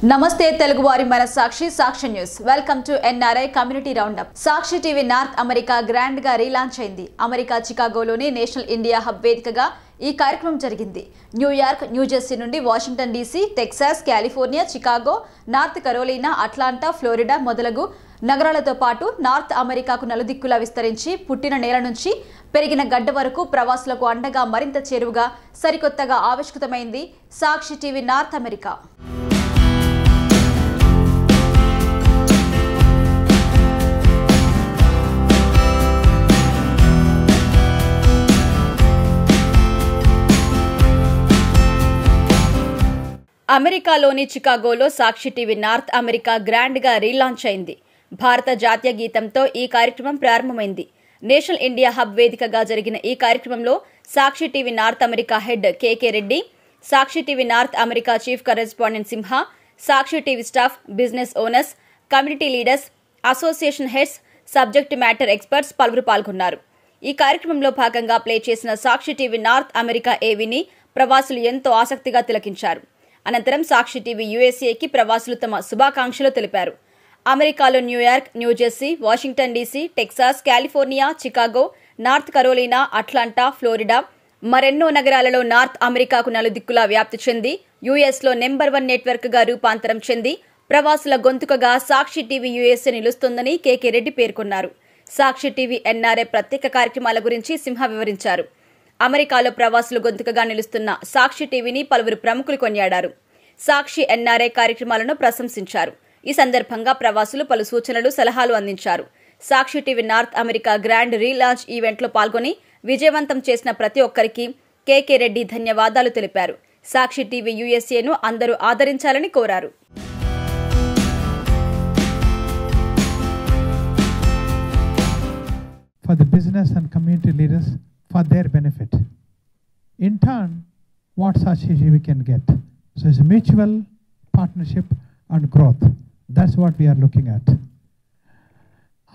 నమస్తే తెలుగువారి మన Sakshi news welcome to NRI community roundup. Sakshi TV North America grand గా రీలాంచ్ అయింది. అమెరికా చికాగోలోని నేషనల్ ఇండియా హబ్ వేదికగా ఈ కార్యక్రమం జరిగింది. న్యూయార్క్, న్యూజెర్సీ నుండి Washington DC, Texas, California, Chicago, North Carolina, Atlanta, Florida మొదలగు నగరాలతో పాటు నార్త్ అమెరికాకు నలుదిక్కులా విస్తరించి పుట్టిన నేల నుంచి పెరిగిన గడ్డ వరకు ప్రవాసులకు అండగా మరింత చేరువుగా సరికొత్తగా ఆవిష్కృతమైంది సాక్షి టీవీ నార్త్ అమెరికా. అమెరికాలోని చికాగోలో సాక్షి టీవీ నార్త్ అమెరికా గ్రాండ్ గా రీలాంచ్ అయింది. భారత జాతీయ గీతంతో ఈ కార్యక్రమం ప్రారంభమైంది. నేషనల్ ఇండియా హబ్ వేదికగా జరిగిన ఈ కార్యక్రమంలో Sakshi TV North America head KK Reddy, Sakshi TV North America chief correspondent Simha, Sakshi TV staff, business owners, community leaders, association heads, subject matter experts పలువురు పాల్గొన్నారు. ఈ కార్యక్రమంలో భాగంగా ప్లే చేసిన సాక్షి టీవీ నార్త్ అమెరికా ఏవీని ప్రవాసులు ఎంతో ఆసక్తిగా తిలకించారు. అనంతరం సాక్షి టీవీ యూఎస్ఏకి ప్రవాసులు తమ శుభాకాంక్షలు తెలిపారు. అమెరికాలో New York, New Jersey, Washington DC, Texas, California, Chicago, North Carolina, Atlanta, Florida మరెన్నో నగరాలలో నార్త్ అమెరికాకు నలుదిక్కులా వ్యాప్తి చెంది యూఎస్లో నెంబర్ 1 నెట్వర్క్ గా రూపాంతరం చెంది ప్రవాసుల గొంతుకగా సాక్షి టీవీ యూఎస్ఏ నిలుస్తోందని కేకే రెడ్డి పేర్కొన్నారు. సాక్షి టీవీ ఎన్ఆర్ఐ ప్రత్యేక కార్యక్రమాల గురించి సింహ వివరించారు. అమెరికాలో ప్రవాసులు గొంతుకగా నిలుస్తున్న సాక్షి టీవీని పలువురు ప్రముఖులు కొనియాడారు. సాక్షి ఎన్ఆర్ఐ కార్యక్రమాలను ప్రశంసించారు. ఈ సందర్భంగా ప్రవాసులు పలు సూచనలు, సలహాలు అందించారు. Sakshi TV North America grand relaunch ఈవెంట్లో పాల్గొని విజయవంతం చేసిన ప్రతి ఒక్కరికి కేకే రెడ్డి ధన్యవాదాలు తెలిపారు. సాక్షి టీవీ యూఎస్ఏను అందరూ ఆదరించాలని కోరారు. For the business and community leaders, for their benefit. In turn, what Saక్షి TV can get. So it's a mutual partnership and growth. That's what we are looking at.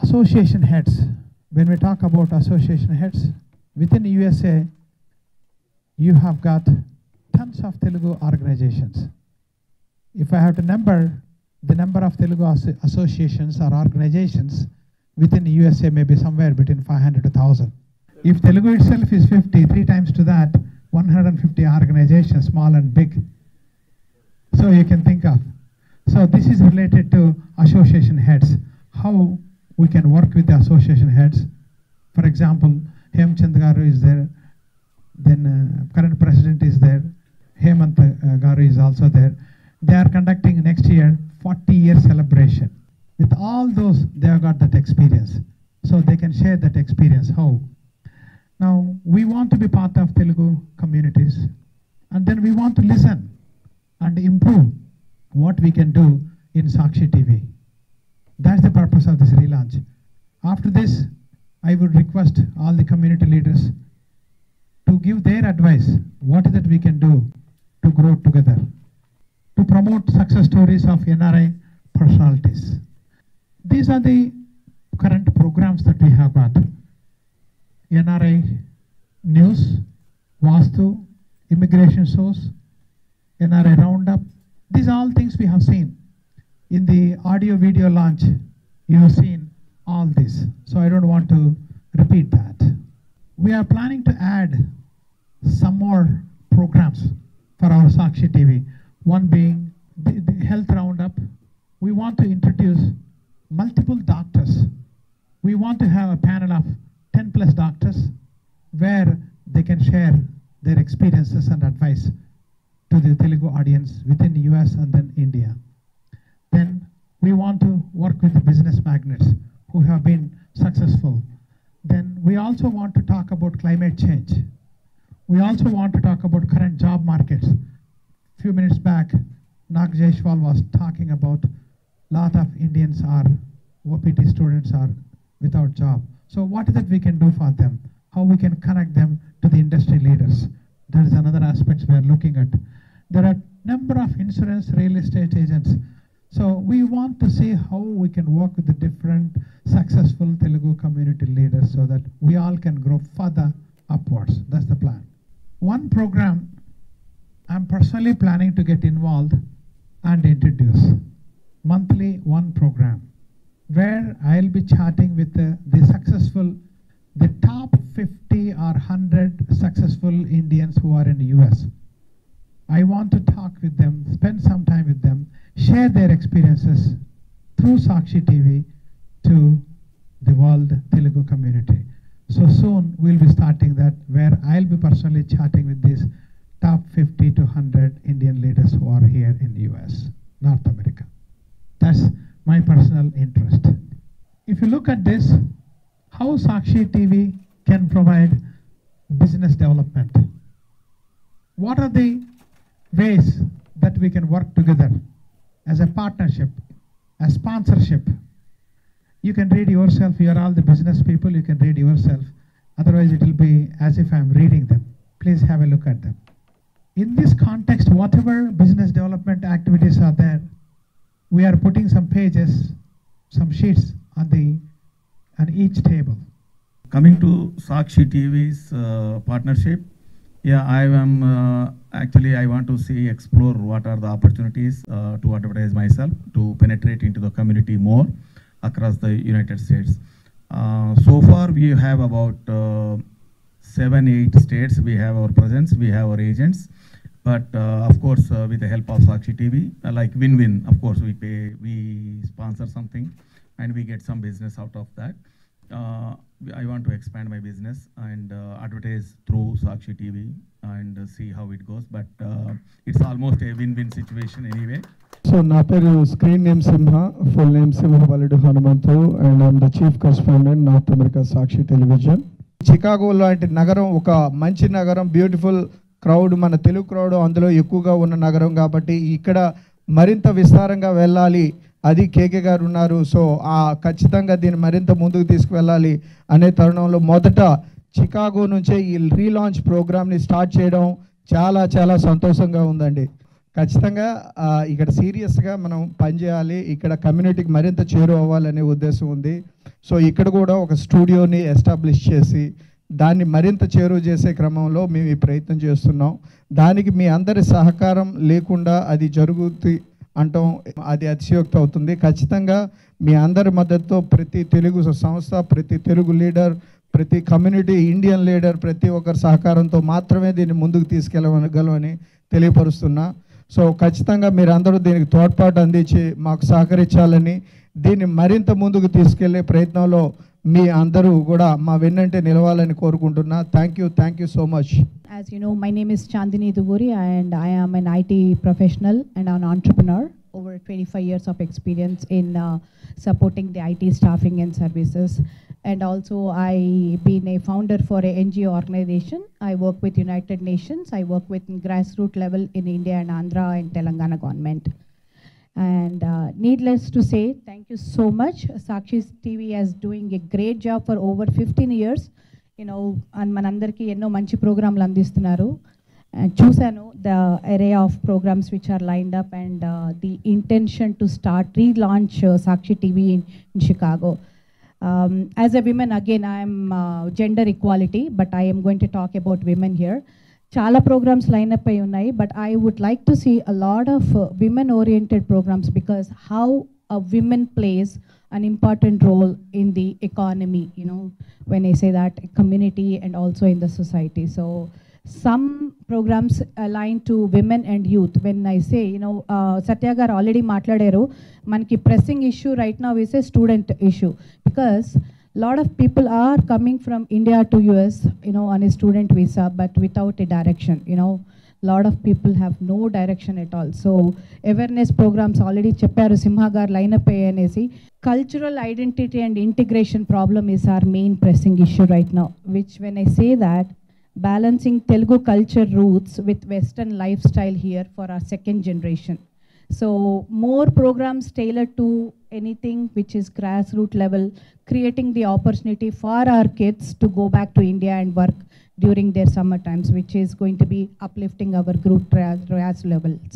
Association heads. When we talk about association heads, within USA, you have got tons of Telugu organizations. If I have to number the number of Telugu associations or organizations within USA, maybe somewhere between 500 to 1,000. If Telugu itself is 50, 3 times to that, 150 organizations, small and big. So you can think of. So this is related to association heads. How we can work with the association heads. For example, Hemchand Garu is there. Then current president is there. Hemant Garu is also there. They are conducting next year 40-year celebration. With all those, they have got that experience. So they can share that experience. How? Now, we want to be part of Telugu communities, and then we want to listen and improve what we can do in Saక్షి TV. That's the purpose of this relaunch. After this, I would request all the community leaders to give their advice. What is it we can do to grow together, to promote success stories of NRI personalities. These are the current programs that we have got. NRI News, Vastu, Immigration Source, NRI Roundup. These are all things we have seen. In the audio video launch, you have seen all this. So I don't want to repeat that. We are planning to add some more programs for our Saక్షి TV. One being the health roundup. We want to introduce multiple doctors. We want to have a panel of 10 plus doctors where they can share their experiences and advice to the Telugu audience within the US and then India. Then we want to work with the business magnates who have been successful. Then we also want to talk about climate change. We also want to talk about current job markets. Few minutes back, Nag Jaishwal was talking about lot of Indians are OPT students are without job. So what is it we can do for them? How we can connect them to the industry leaders? That is another aspect we are looking at. There are number of insurance, real estate agents. So we want to see how we can work with the different successful Telugu community leaders so that we all can grow further upwards. That's the plan. One program I'm personally planning to get involved and introduce monthly one program where I'll be chatting with the top 50 or 100 successful Indians who are in the US. I want to talk with them, spend some time with them, share their experiences through Sakshi TV to the world Telugu community. So soon we'll be starting that, where I'll be personally chatting with these top 50 to 100 Indian leaders who are here in the US, North America. That's my personal interest. If you look at this, how Sakshi TV can provide business development. What are the ways that we can work together as a partnership, as sponsorship? You can read yourself, you are all the business people, you can read yourself. Otherwise it will be as if I'm reading them. Please have a look at them. In this context, whatever business development activities are there, we are putting some pages, some sheets on each table. Coming to Sakshi TV's partnership, yeah, I am actually I want to explore what are the opportunities to advertise myself, to penetrate into the community more across the United States. So far we have about 7-8 states. We have our presence, we have our agents, but of course with the help of Sakshi TV, like win-win. Of course we sponsor something and we get some business out of that. I want to expand my business and advertise through Sakshi TV and see how it goes, but it's almost a win-win situation anyway. So నా పేరు screen name Simha, full name Simhabaludu Hanumanthu, and I'm the chief correspondent North America Sakshi television. Chicago లాంటి నగరం ఒక మంచి నగరం, beautiful crowd, మన Telugu crowd అందులో ఎక్కువగా ఉన్న నగరం కాబట్టి ఇక్కడ మరింత విస్తారంగా వెళ్ళాలి. అది కేకే గారు ఉన్నారు. సో ఖచ్చితంగా దీన్ని మరింత ముందుకు తీసుకువెళ్ళాలి అనే తరుణంలో మొదట చికాగో నుంచే ఈ రీలాంచ్ ప్రోగ్రామ్ని స్టార్ట్ చేయడం చాలా చాలా సంతోషంగా ఉందండి. ఖచ్చితంగా ఇక్కడ సీరియస్గా మనం పనిచేయాలి, ఇక్కడ కమ్యూనిటీకి మరింత చేరువ అవ్వాలనే ఉద్దేశం ఉంది. సో ఇక్కడ కూడా ఒక స్టూడియోని ఎస్టాబ్లిష్ చేసి దాన్ని మరింత చేరువ చేసే క్రమంలో మేము ఈ ప్రయత్నం చేస్తున్నాం. దానికి మీ అందరి సహకారం లేకుండా అది జరుగుతుంది అంటాం అది అతిశయోక్తి అవుతుంది. ఖచ్చితంగా మీ అందరి మద్దతుతో ప్రతి తెలుగు సంస్థ, ప్రతి తెలుగు లీడర్, ప్రతి కమ్యూనిటీ ఇండియన్ లీడర్, ప్రతి ఒక్కరి సహకారంతో మాత్రమే దీన్ని ముందుకు తీసుకెళ్ళగలమని తెలియపరుస్తున్నా. సో ఖచ్చితంగా మీరందరూ దీనికి తోడ్పాటు అందించి మాకు సహకరించాలని, దీన్ని మరింత ముందుకు తీసుకెళ్లే ప్రయత్నంలో మీ అందరూ కూడా మా వెన్నంటే నిలవాలని కోరుకుంటున్నా. Thank you so much. As you know, my name is Chandini Duguri and I am an IT professional and an entrepreneur. Over 25 years of experience in supporting the IT staffing and services. And also I've been a founder for a NGO organization. I work with United Nations. I work with grassroots level in India and Andhra and Telangana government. And needless to say, thank you so much. Sakshi TV is doing a great job for over 15 years. You know, and manandarki enno manchi programlu andistunnaru. Chusanu the array of programs which are lined up and the intention to relaunch Sakshi TV in Chicago. As a woman, again, I am gender equality, but I am going to talk about women here. Chala programs line up ayi unnai, but I would like to see a lot of women oriented programs, because how a woman plays an important role in the economy, you know, when I say that, community and also in the society. So some programs aligned to women and youth. When I say, you know, Satya gar already matladaru, manki pressing issue right now is a student issue, because lot of people are coming from India to US, you know, on a student visa, but without a direction, you know. Lot of people have no direction at all. So awareness programs already chepparu Simha gar line up ayanesi. Cultural identity and integration problem is our main pressing issue right now, which when I say that, balancing Telugu culture roots with Western lifestyle here for our second generation. So more programs tailored to anything which is grassroots level, creating the opportunity for our kids to go back to India and work during their summer times, which is going to be uplifting our group RAS levels.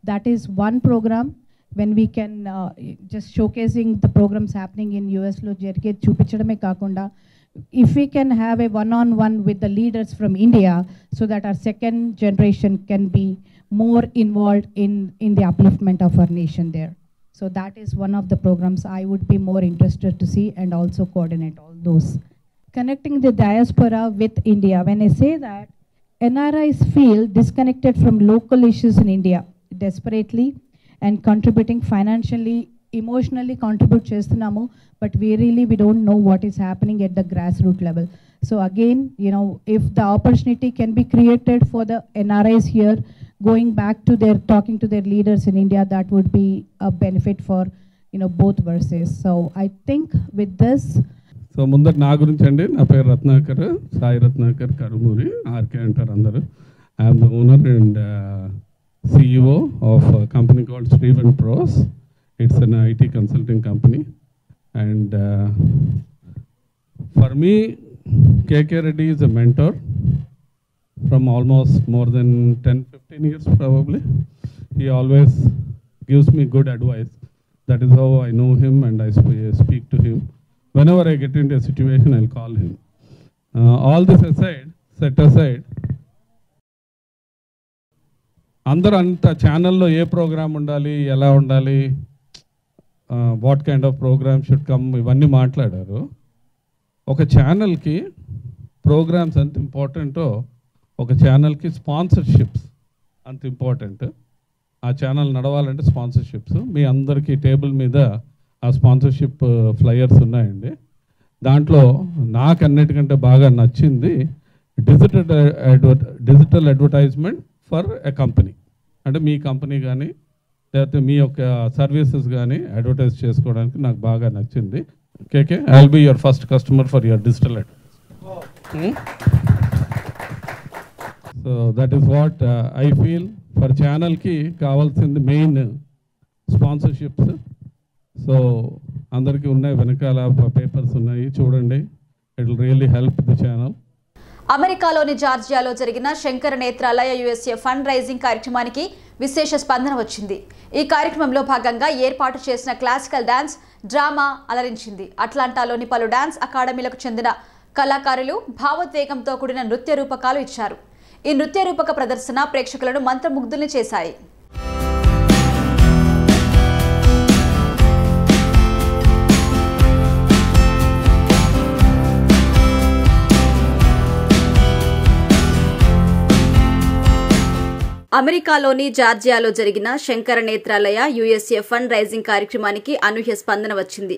That is one program. When we can just showcasing the programs happening in US lo jerige chupichadame kakunda, if we can have a one-on-one with the leaders from India, so that our second generation can be more involved in the upliftment of our nation there. So that is one of the programs I would be more interested to see and also coordinate all those. Connecting the diaspora with India. When I say that, NRIs feel disconnected from local issues in India desperately and contributing financially, emotionally contribute చేస్తున్నాము, but we don't know what is happening at the grassroots level. So again, you know, if the opportunity can be created for the NRIs here, going back to talking to their leaders in India, that would be a benefit for, you know, both verses. So I think with this. So ముందర నా గురించి అండి, నా పేరు Ratnakar, Sai Ratnakar Karumuri, RK అంటారు అందరూ. I'm the owner and CEO of a company called Steven Pros. It's an IT consulting company. And for me, KK Reddy is a mentor from almost more than 10-15 years probably. He always gives me good advice. That is how I know him and I speak to him. Whenever I get into a situation, I'll call him. All this aside, set aside, అందరూ అంత ఛానల్లో ఏ programme ఉండాలి, ఎలా ఉండాలి, what kind of program should come, ఇవన్నీ మాట్లాడారు. ఒక ఛానల్కి ప్రోగ్రామ్స్ ఎంత ఇంపార్టెంటో, ఒక ఛానల్కి స్పాన్సర్షిప్స్ అంత ఇంపార్టెంట్. ఆ ఛానల్ నడవాలంటే స్పాన్సర్షిప్స్. మీ అందరికీ టేబుల్ మీద ఆ స్పాన్సర్షిప్ ఫ్లయర్స్ ఉన్నాయండి. దాంట్లో నాకు అన్నిటికంటే బాగా నచ్చింది digital advertisement for a company. అంటే మీ కంపెనీ కానీ లేకపోతే మీ యొక్క సర్వీసెస్ కానీ అడ్వర్టైజ్ చేసుకోవడానికి నాకు బాగా నచ్చింది. KK, I will be your first customer for your digital ad. So that is what I feel for ఛానల్కి కావాల్సింది మెయిన్ స్పాన్సర్షిప్స్. సో అందరికీ ఉన్నాయి, వెనకాల పేపర్స్ ఉన్నాయి, చూడండి. It will really help the channel. అమెరికాలోని జార్జియాలో జరిగిన Shankara Netralaya USA fund raising కార్యక్రమానికి విశేష స్పందన వచ్చింది. ఈ కార్యక్రమంలో భాగంగా ఏర్పాటు చేసిన క్లాసికల్ డాన్స్ డ్రామా అలరించింది. అట్లాంటాలోని పలు డాన్స్ అకాడమీలకు చెందిన కళాకారులు భావోద్వేగంతో కూడిన నృత్య రూపకాలు ఇచ్చారు. ఈ నృత్య రూపక ప్రదర్శన ప్రేక్షకులను మంత్రముగ్ధుల్ని చేశాయి. అమెరికాలోని జార్జియాలో జరిగిన Shankara Netralaya USA fund raising కార్యక్రమానికి అనూహ్య స్పందన వచ్చింది.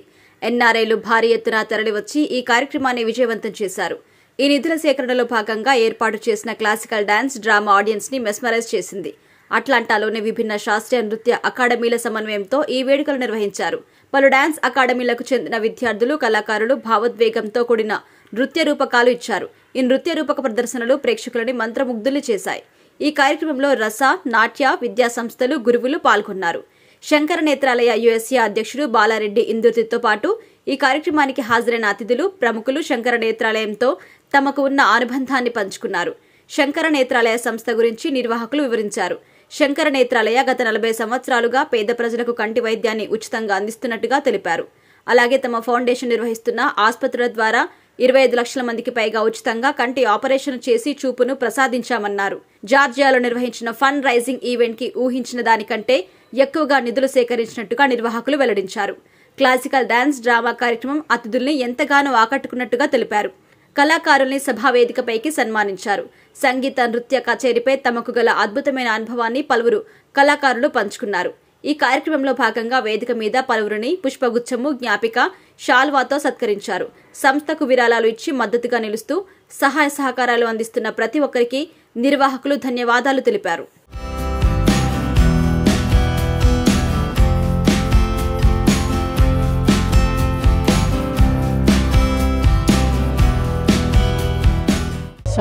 ఎన్ఆర్ఐలు భారీ ఎత్తున తరలివచ్చి ఈ కార్యక్రమాన్ని విజయవంతం చేశారు. ఈ నిధుల సేకరణలో భాగంగా ఏర్పాటు చేసిన క్లాసికల్ డాన్స్ డ్రామా ఆడియన్స్ ని మెస్మరైజ్ చేసింది. అట్లాంటాలోని విభిన్న శాస్త్రీయ నృత్య అకాడమీల సమన్వయంతో ఈ వేడుకలు నిర్వహించారు. పలు డాన్స్ అకాడమీలకు చెందిన విద్యార్థులు, కళాకారులు భావోద్వేగంతో కూడిన నృత్య రూపకాలు ఇచ్చారు. ఈ నృత్య రూపక ప్రదర్శనలు ప్రేక్షకులని మంత్రముగ్ధుల్ని చేశాయి. ఈ కార్యక్రమంలో రస, నాట్య విద్యా సంస్థలు, గురువులు పాల్గొన్నారు. శంకర నేత్రాలయ యుఎస్ఏ అధ్యక్షుడు బాలారెడ్డి ఇందుర్తితో పాటు ఈ కార్యక్రమానికి హాజరైన అతిథులు, ప్రముఖులు శంకర నేత్రాలయంతో తమకు ఉన్న అనుబంధాన్ని పంచుకున్నారు. శంకర నేత్రాలయ సంస్థ గురించి నిర్వాహకులు వివరించారు. శంకర నేత్రాలయ గత 40 సంవత్సరాలుగా పేద ప్రజలకు కంటి వైద్యాన్ని ఉచితంగా అందిస్తున్నట్టుగా తెలిపారు. అలాగే తమ ఫౌండేషన్ నిర్వహిస్తున్న ఆసుపత్రుల ద్వారా 25 లక్షల మందికి పైగా ఉచితంగా కంటి ఆపరేషన్ చేసి చూపును ప్రసాదించామన్నారు. జార్జియాలో నిర్వహించిన ఫండ్ రైజింగ్ ఈవెంట్ కి ఊహించిన దానికంటే ఎక్కువగా నిధులు సేకరించినట్టుగా నిర్వాహకులు వెల్లడించారు. క్లాసికల్ డాన్స్ డ్రామా కార్యక్రమం అతిథుల్ని ఎంతగానో ఆకట్టుకున్నట్టుగా తెలిపారు. కళాకారుల్ని సభావేదికపైకి సన్మానించారు. సంగీత నృత్య కచేరీపై తమకు గల అద్భుతమైన అనుభవాన్ని పలువురు కళాకారులు పంచుకున్నారు. ఈ కార్యక్రమంలో భాగంగా వేదిక మీద పలువురిని పుష్పగుచ్చము, జ్ఞాపిక, షాల్వాతో సత్కరించారు. సంస్థకు విరాళాలు ఇచ్చి మద్దతుగా నిలుస్తూ సహాయ సహకారాలు అందిస్తున్న ప్రతి ఒక్కరికి నిర్వాహకులు ధన్యవాదాలు తెలిపారు.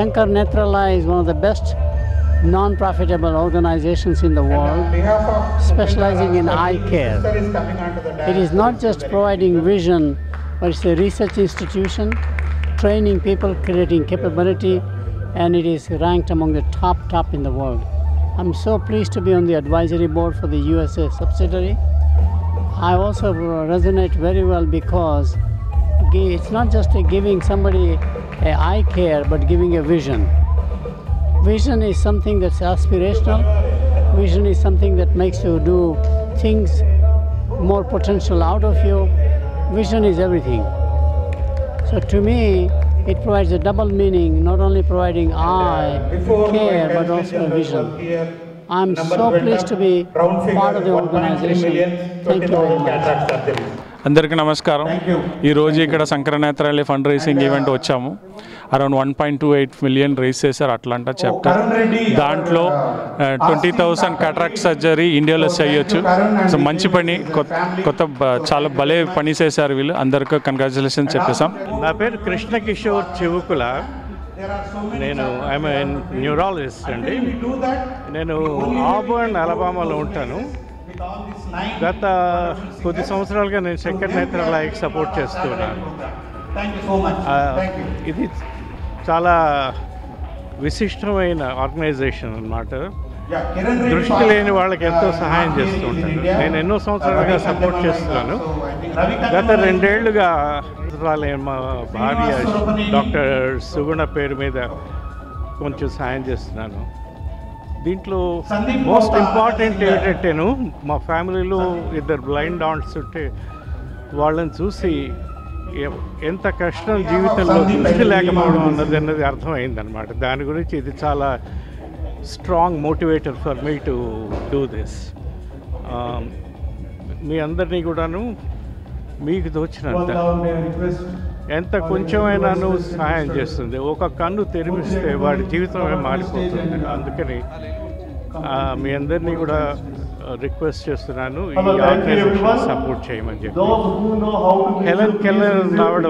Shankar Netralaya is one of the best non-profitable organizations in the world, specializing in eye care. It is not just providing vision, but it's a research institution, training people, creating capability, and it is ranked among the top in the world. I'm so pleased to be on the advisory board for the USA subsidiary. I also resonate very well because it's not just giving somebody an eye care, but giving a vision. Vision is something that's aspirational, Vision is something that makes you do things, more potential out of you. Vision is everything. So to me, it provides a double meaning, not only providing eye, care, but also a vision. I'm so pleased to be part of the organization. Thank you very much. అందరికీ నమస్కారం. ఈరోజు ఇక్కడ సంక్రనేత్రాలయ fund raising event వచ్చాము. Around 1.28 million rise చేశారు Atlanta chapter. దాంట్లో 20,000 cataract surgery ఇండియాలో చేయొచ్చు. So మంచి పని, కొత్త చాలా భలే పని చేశారు వీళ్ళు. అందరికీ కంగ్రాచులేషన్ చెప్పేసాం. నా పేరు కృష్ణ కిషోర్ చెవుకుల. నేను ఐఎమ్ న్యూరాలజిస్ట్ అండి. నేను ఆబర్న్ అలబామాలో ఉంటాను. గత కొద్ది సంవత్సరాలుగా నేను శంకర్ నేత్రాలయకి సపోర్ట్ చేస్తున్నాను. ఇది చాలా విశిష్టమైన ఆర్గనైజేషన్ అన్నమాట. దృష్టి లేని వాళ్ళకి ఎంతో సహాయం చేస్తూ ఉంటాను. నేను ఎన్నో సంవత్సరాలుగా సపోర్ట్ చేస్తున్నాను. గత 2 ఏళ్లుగా మా భార్య డాక్టర్ సుగుణ పేరు మీద కొంచెం సహాయం చేస్తున్నాను. దీంట్లో మోస్ట్ ఇంపార్టెంట్ ఏంటంటేను, మా ఫ్యామిలీలో 2 బ్లైండ్ ఆంట్స్ ఉంటే వాళ్ళని చూసి ఎంత కష్టం జీవితంలో దృష్టి లేకపోవడం అన్నది అర్థమైందనమాట. దాని గురించి ఇది చాలా strong motivator for me to do this. మీ అందరినీ కూడాను మీకు తోచినంత ఎంత కొంచెమైనాను సహాయం చేస్తుంది. ఒక కన్ను తెరిపిస్తే వాడి జీవితమే మారిపోతుంది. అందుకని మీ అందరినీ కూడా రిక్వెస్ట్ చేస్తున్నాను, ఈ ఆర్గనైజేషన్ సపోర్ట్ చేయమని చెప్పి. హెలెన్ కెల్లర్ ఆవిడ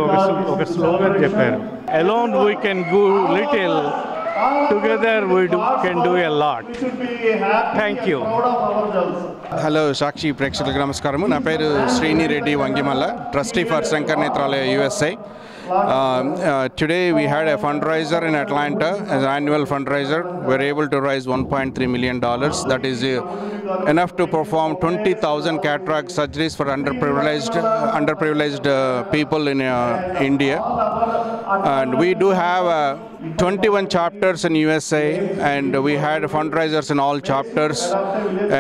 ఒక స్లోగన్ చెప్పారు, alone we can go little, together we can do a lot. Thank you. Hello Sakshi ప్రేక్షకులకు నమస్కారము. నా పేరు Srini Reddy Vangimalla, trustee for Shankar Netralaya USA. Today we had a fundraiser in Atlanta, as an annual fundraiser. We were able to raise $1.3 million. That is enough to perform 20,000 cataract surgeries for underprivileged people in India. And we do have 21 chapters in USA, and we had fundraisers in all chapters,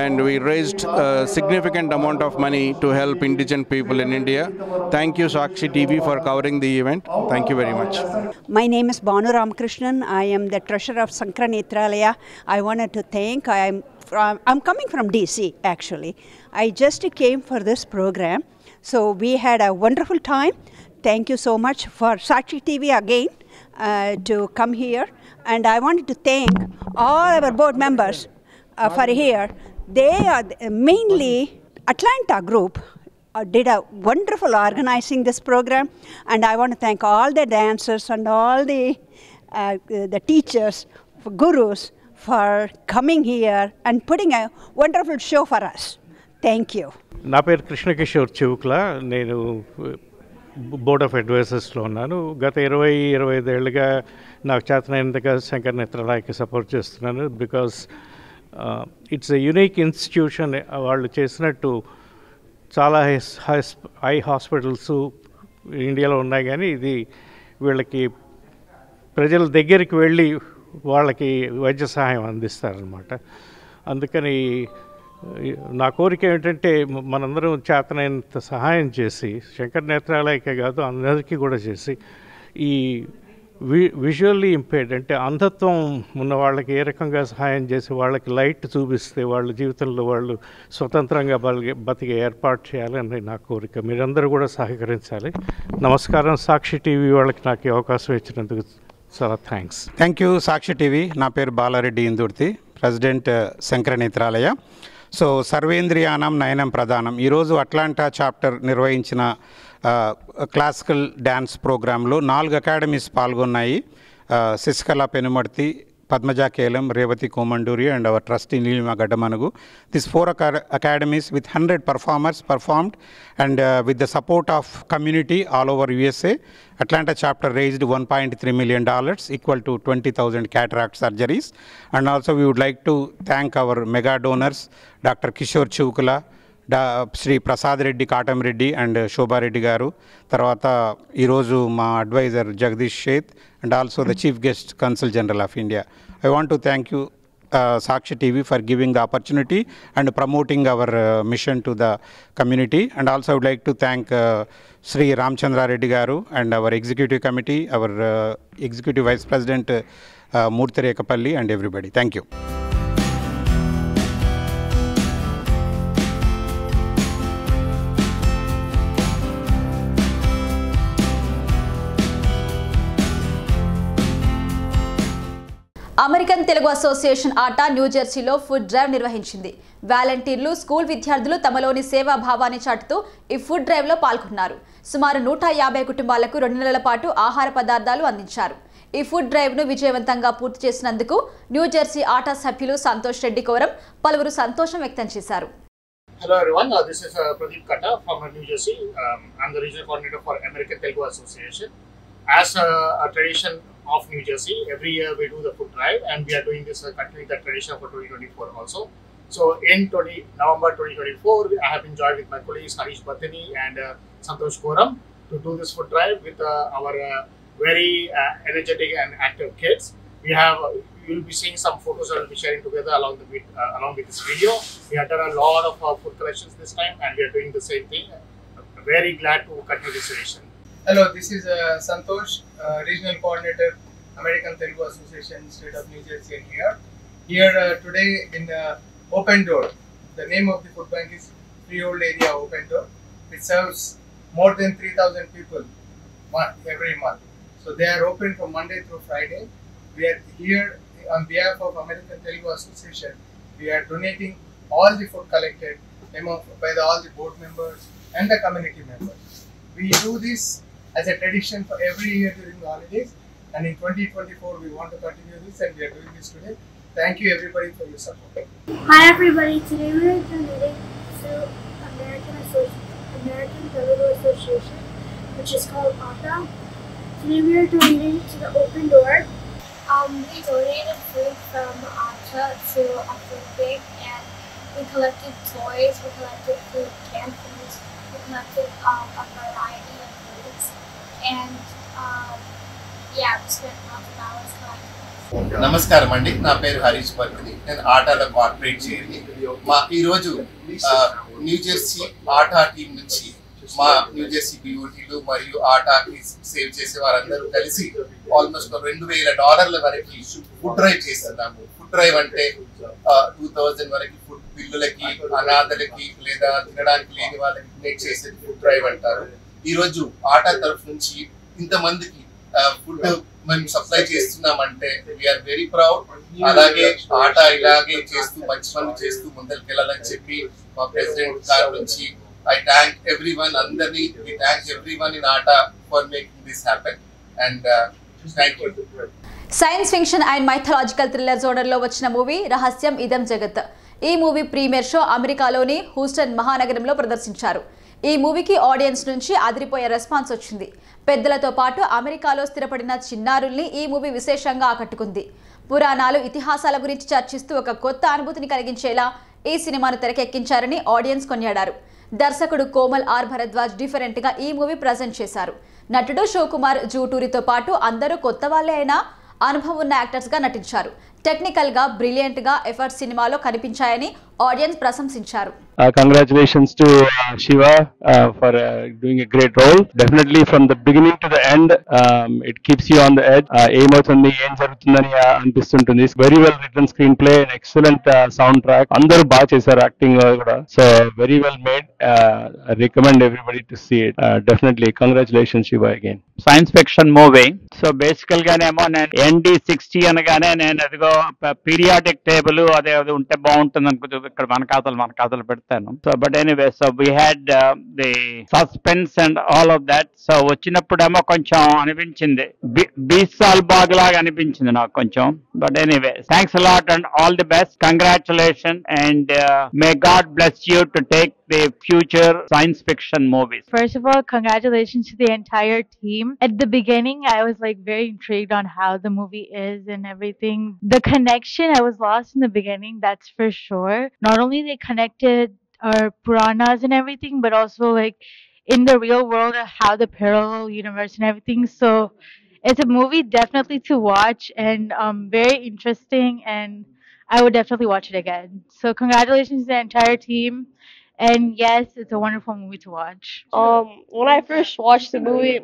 and we raised a significant amount of money to help indigent people in India. Thank you Sakshi TV for covering the event. Thank you very much. My name is Banu Ramakrishnan. I am the treasurer of Sankara Netralaya. I wanted to thank, I'm coming from DC actually. I just came for this program. So we had a wonderful time. Thank you so much for Sakshi TV again to come here. And I wanted to thank all our board members for here. They are mainly Atlanta group. Did a wonderful organizing this program, and I want to thank all the dancers and all the teachers, gurus for coming here and putting a wonderful show for us. Thank you. నా పేరు కృష్ణ కిషోర్ చెవుకుల. నేను board of అడ్వైజర్స్లో ఉన్నాను. గత 20-25 ఏళ్ళుగా నాకు చేతనైనంతగా Shankar నేత్రాలయకి support చేస్తున్నాను. Because it's a unique institution. వాళ్ళు చేసినట్టు చాలా హై హాస్పిటల్స్ ఇండియాలో ఉన్నాయి, కానీ ఇది వీళ్ళకి ప్రజల దగ్గరికి వెళ్ళి వాళ్ళకి వైద్య సహాయం అందిస్తారనమాట. అందుకని నా కోరిక ఏమిటంటే మనందరం చేతనైనంత సహాయం చేసి, శంకర్ నేత్రాలయకే కాదు అందరికీ కూడా చేసి, ఈ విజువల్లీ ఇంపేర్డ్ అంటే అంధత్వం ఉన్న వాళ్ళకి ఏ రకంగా సహాయం చేసి వాళ్ళకి లైట్ చూపిస్తే వాళ్ళ జీవితంలో వాళ్ళు స్వతంత్రంగా బతికే ఏర్పాటు చేయాలని నా కోరిక. మీరందరూ కూడా సహకరించాలి. నమస్కారం. సాక్షి టీవీ వాళ్ళకి నాకు ఈ అవకాశం ఇచ్చినందుకు చాలా thanks. Thank you Sakshi TV. నా పేరు బాలారెడ్డి ఇందుర్తి, ప్రెసిడెంట్ శంకర నేత్రాలయ. సో సర్వేంద్రియానం నయనం ప్రధానం. ఈరోజు అట్లాంటా చాప్టర్ నిర్వహించిన క్లాసికల్ డ్యాన్స్ ప్రోగ్రాంలో 4 అకాడమీస్ పాల్గొన్నాయి. Sasikala Penumarthi, Padmaja Kelam, Revati Komanduri, and our trustee Nilima Gadamanugu. These 4 academies with 100 performers performed, and with the support of community all over USA, Atlanta chapter raised $1.3 million, equal to 20,000 cataract surgeries. And also we would like to thank our mega donors, Dr. Kishore Chuvukula, Sri Prasad Reddy Katam Reddy and Shobha Reddy Garu, Tarvata Irozu ma advisor Jagdish Sheth, and also the Chief Guest Consul General of India. I want to thank you Sakshi TV for giving the opportunity and promoting our mission to the community. And also I would like to thank Sri Ramchandra Reddy Garu and our executive committee, our executive vice president Murthy Rekapalli, and everybody. Thank you. American Telugu association ATA న్యూజెర్సీలో food drive నిర్వహించింది. వాలంటీర్లు, school విద్యార్థులు తమలోని సేవా భావాన్ని చాటుతూ ఈ food డ్రైవ్లో పాల్గొన్నారు. సుమారు 150 కుటుంబాలకు 2 నెలల పాటు ఆహార పదార్థాలు అందించారు. ఈ ఫుడ్ డ్రైవ్ను విజయవంతంగా పూర్తి చేసినందుకు న్యూజెర్సీ ఆటా సభ్యులు సంతోష్ రెడ్డి కోరం పలువురు సంతోషం వ్యక్తం చేశారు. Hello everyone, this is Pradeep Katta from New Jersey. I'm the regional coordinator for American Telugu Association. As a tradition of New Jersey, every year we do the food drive, and we are doing this, continuing that tradition for 2024 also. So in November 2024, I have been joined with my colleagues Harish Bathini and Santosh Koram to do this food drive with our very energetic and active kids. You will be seeing some photos I will be sharing together along with this video. We have done a lot of food collections this time, and we are doing the same thing. Very glad to continue this tradition. Hello, this is Santosh, Regional Coordinator, American Telugu Association, State of New Jersey and here today in Open Door. The name of the food bank is Freehold Area Open Door. It serves more than 3,000 people every month. So they are open from Monday through Friday. We are here on behalf of American Telugu Association. We are donating all the food collected by all the board members and the community members. We do this as a tradition for every year during the holidays, and in 2024 we want to continue this, and we are doing this today. Thank you everybody for your support. Hi everybody, today we are donating to American Telugu Association, which is called ATA. Today we are donating to the Open Door. We donated food from ATA to a food bank, and we collected toys, we collected food, canned foods, we collected a variety of foods, and yeah, we spent lots of hours collecting. నమస్కారం అండి, నా పేరు హరీష్ బర్కని, నేను ఆటాలో corporate చైర్ని. ఈరోజు New Jersey ఆటా team నుంచి మా New Jersey బిఓటీలు మరియు ఆటాకి save చేసే వారందరూ కలిసి ఆల్మోస్ట్ $2,000 వరకు ఫుడ్ డ్రైవ్ చేస్తున్నాము. ఫుడ్ డ్రైవ్ అంటే 2000 వరకు ఫుడ్ బిల్లులకి, అనాథలకి లేదా తినడానికి లేని వాళ్ళకి డొనేట్ చేసేది ఫుడ్ డ్రైవ్ అంటారు. ఈరోజు ఆటా తరఫు నుంచి ఇంతమందికి ఫుడ్ మేము సప్లై చేస్తున్నామంటే వీఆర్ వెరీ ప్రౌడ్. అలాగే ఆటా ఇలాగే చేస్తూ మంచి పనులు చేస్తూ ముందరికి వెళ్ళాలని చెప్పి మా ప్రెసిడెంట్ గారి నుంచి I thank everyone, అందరినీ we thank everyone in ATA for making this happen, and thank you. Science fiction and mythological thriller జోనర్లో వచ్చిన మూవీ రహస్యం ఇదం జగత్. ఈ మూవీ ప్రీమియర్ షో అమెరికాలోని హూస్టన్ మహానగరంలో ప్రదర్శించారు. ఈ మూవీకి ఆడియన్స్ నుంచి అదిరిపోయే రెస్పాన్స్ వచ్చింది. పెద్దలతో పాటు అమెరికాలో స్థిరపడిన చిన్నారుల్ని ఈ మూవీ విశేషంగా ఆకట్టుకుంది. పురాణాలు, ఇతిహాసాల గురించి చర్చిస్తూ ఒక కొత్త అనుభూతిని కలిగించేలా ఈ సినిమాను తెరకెక్కించారని ఆడియన్స్ కొనియాడారు. దర్శకుడు కోమల్ ఆర్ భరద్వాజ్ డిఫరెంట్ గా ఈ మూవీ ప్రజెంట్ చేశారు. నటుడు శివకుమార్, జూటూరితో పాటు అందరూ కొత్త వాళ్ళే అయినా అనుభవం ఉన్న యాక్టర్స్ గా నటించారు. టెక్నికల్ గా బ్రిలియంట్ గా ఎఫర్ట్ సినిమాలో కనిపించాయని ఆడియన్స్ ప్రశంసించారు. Congratulations to Shiva for doing a great role. Definitely from the beginning to the end, it keeps you on the edge. ఏమవుతుంది, ఏం జరుగుతుందని అనిపిస్తుంటుంది. Very well written screenplay and excellent soundtrack. అందరూ బాగా చేశారు, యాక్టింగ్ కూడా. So very well made. I recommend everybody to see it. Definitely congratulations Shiva again. Science fiction movie. So బేసికల్ గానేమో నేను ND60 అనగానే నేను అదిగో పీరియాడిక్ టేబుల్ అదే ఉంటే బాగుంటుంది అనుకుంటుంది. ఇక్కడ మన కథలు పెడతాను. So but anyway, so we had the suspense and all of that. So వచ్చినప్పుడేమో కొంచెం అనిపించింది, బీసాల్ బాగ్ లాగా అనిపించింది నాకు కొంచెం. But anyway, thanks a lot and all the best. Congratulation and may God bless you to take the future science fiction movies. First of all, congratulations to the entire team. At the beginning, I was like very intrigued on how the movie is and everything. The connection, I was lost in the beginning, that's for sure. Not only they connected our Puranas and everything, but also like in the real world, how the parallel universe and everything. So it's a movie definitely to watch and very interesting, and I would definitely watch it again. So congratulations to the entire team. And yes, it's a wonderful movie to watch. When I first watched the movie,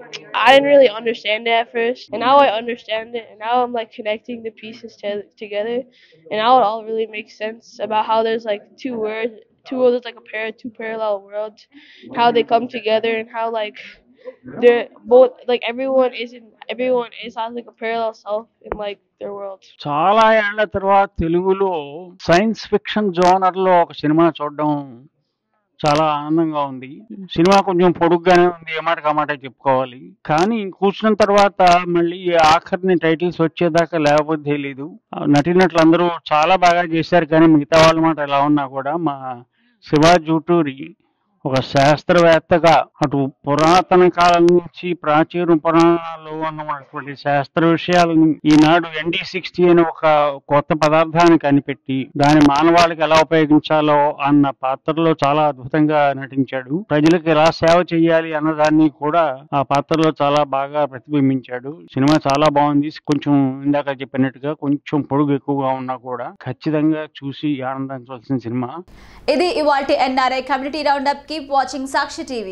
I didn't really understand it at first, and now I understand it, and now I'm like connecting the pieces together, and now it all really makes sense about how there's like two worlds, like two parallel worlds, how they come together, and how like they're both like everyone is has like a parallel self in like their worlds. చాలా ఏళ్ల తర్వాత తెలుగులో science fiction జోనర్లో ఒక cinema చూడడం చాలా ఆనందంగా ఉంది. Cinema కొంచెం పొడుగ్గానే ఉంది, ఏమాటకి ఆ మాట చెప్పుకోవాలి. కానీ కూర్చున్న తర్వాత మళ్ళీ ఆఖరిని టైటిల్స్ వచ్చేదాకా లేకపోతే తెలీదు. నటీనటులందరూ చాలా బాగా చేశారు. కానీ మిగతా వాళ్ళ మాట ఎలా ఉన్నా కూడా మా శివ జూటూరి ఒక శాస్త్రవేత్తగా అటు పురాతన కాలం నుంచి ప్రాచీన పురాణాల్లో ఉన్నటువంటి శాస్త్ర విషయాలను ఈనాడు ND60 అనే ఒక కొత్త పదార్థాన్ని కనిపెట్టి దాని మానవాళికి ఎలా ఉపయోగించాలో అన్న పాత్రలో చాలా అద్భుతంగా నటించాడు. ప్రజలకు ఎలా సేవ చేయాలి అన్నదాన్ని కూడా ఆ పాత్రలో చాలా బాగా ప్రతిబింబించాడు. సినిమా చాలా బాగుంది. కొంచెం ఇందాక చెప్పినట్టుగా కొంచెం పొడుగు ఎక్కువగా ఉన్నా కూడా ఖచ్చితంగా చూసి ఆనందించవలసిన సినిమా. ఇది ఇవాల్టి NRI community roundup. Keep watching Sakshi TV.